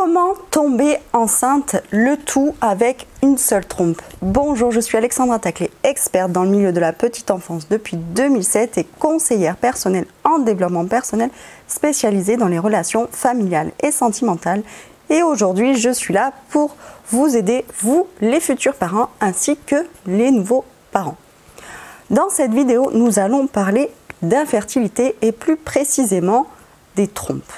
Comment tomber enceinte, le tout avec une seule trompe? Bonjour, je suis Alexandra Taclé, experte dans le milieu de la petite enfance depuis 2007 et conseillère personnelle en développement personnel spécialisée dans les relations familiales et sentimentales. Et aujourd'hui, je suis là pour vous aider, vous les futurs parents ainsi que les nouveaux parents. Dans cette vidéo, nous allons parler d'infertilité et plus précisément des trompes.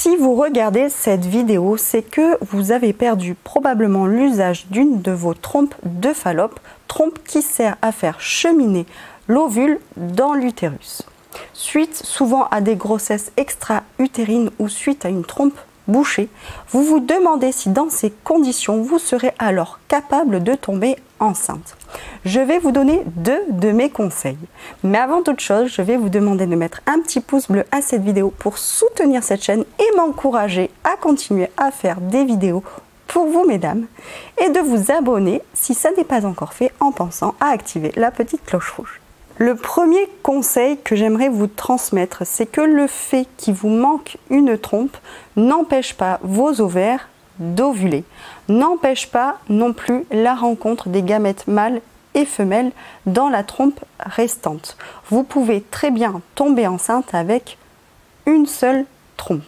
Si vous regardez cette vidéo, c'est que vous avez perdu probablement l'usage d'une de vos trompes de Fallope, trompe qui sert à faire cheminer l'ovule dans l'utérus. Suite souvent à des grossesses extra-utérines ou suite à une trompe bouchée, vous vous demandez si dans ces conditions, vous serez alors capable de tomber enceinte. Je vais vous donner deux de mes conseils. Mais avant toute chose, je vais vous demander de mettre un petit pouce bleu à cette vidéo pour soutenir cette chaîne et m'encourager à continuer à faire des vidéos pour vous, mesdames. Et de vous abonner si ça n'est pas encore fait en pensant à activer la petite cloche rouge. Le premier conseil que j'aimerais vous transmettre, c'est que le fait qu'il vous manque une trompe n'empêche pas vos ovaires d'ovuler, n'empêche pas non plus la rencontre des gamètes mâles et femelles dans la trompe restante. Vous pouvez très bien tomber enceinte avec une seule trompe.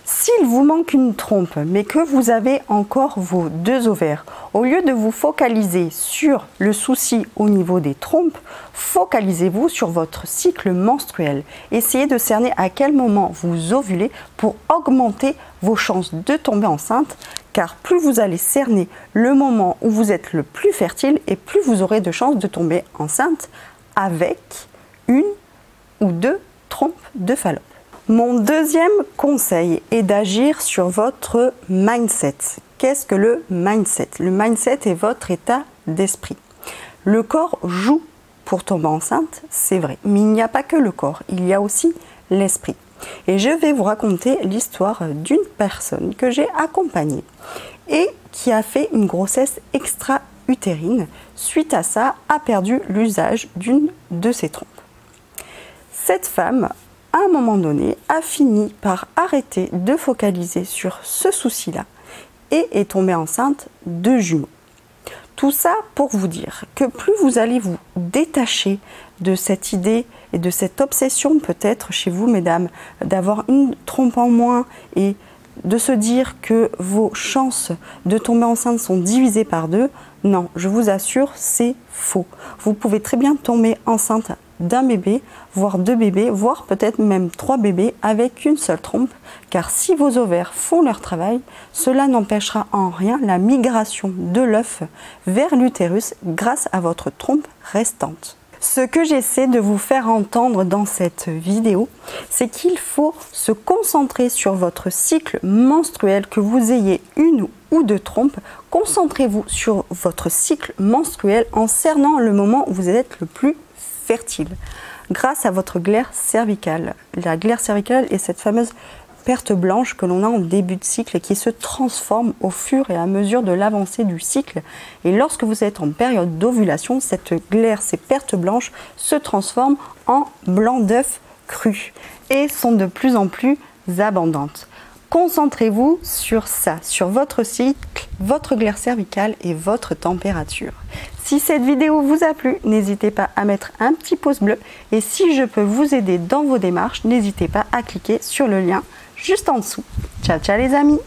S'il vous manque une trompe, mais que vous avez encore vos deux ovaires, au lieu de vous focaliser sur le souci au niveau des trompes, focalisez-vous sur votre cycle menstruel. Essayez de cerner à quel moment vous ovulez pour augmenter vos chances de tomber enceinte, car plus vous allez cerner le moment où vous êtes le plus fertile et plus vous aurez de chances de tomber enceinte avec une ou deux trompes de Fallope. Mon deuxième conseil est d'agir sur votre mindset. Qu'est-ce que le mindset? Le mindset est votre état d'esprit. Le corps joue pour tomber enceinte, c'est vrai. Mais il n'y a pas que le corps, il y a aussi l'esprit. Et je vais vous raconter l'histoire d'une personne que j'ai accompagnée et qui a fait une grossesse extra-utérine. Suite à ça, a perdu l'usage d'une de ses trompes. Cette femme, à un moment donné, a fini par arrêter de focaliser sur ce souci-là et est tombée enceinte de jumeaux. Tout ça pour vous dire que plus vous allez vous détacher de cette idée et de cette obsession peut-être chez vous, mesdames, d'avoir une trompe en moins et de se dire que vos chances de tomber enceinte sont divisées par deux, non, je vous assure, c'est faux. Vous pouvez très bien tomber enceinte d'un bébé, voire deux bébés, voire peut-être même trois bébés avec une seule trompe, car si vos ovaires font leur travail, cela n'empêchera en rien la migration de l'œuf vers l'utérus grâce à votre trompe restante. Ce que j'essaie de vous faire entendre dans cette vidéo, c'est qu'il faut se concentrer sur votre cycle menstruel, que vous ayez une ou deux trompes. Concentrez-vous sur votre cycle menstruel en cernant le moment où vous êtes le plus fertile, grâce à votre glaire cervicale. La glaire cervicale est cette fameuse perte blanche que l'on a en début de cycle et qui se transforme au fur et à mesure de l'avancée du cycle. Et lorsque vous êtes en période d'ovulation, cette glaire, ces pertes blanches se transforment en blanc d'œuf cru et sont de plus en plus abondantes. Concentrez-vous sur ça, sur votre cycle, votre glaire cervicale et votre température. Si cette vidéo vous a plu, n'hésitez pas à mettre un petit pouce bleu et si je peux vous aider dans vos démarches, n'hésitez pas à cliquer sur le lien juste en dessous. Ciao, ciao les amis!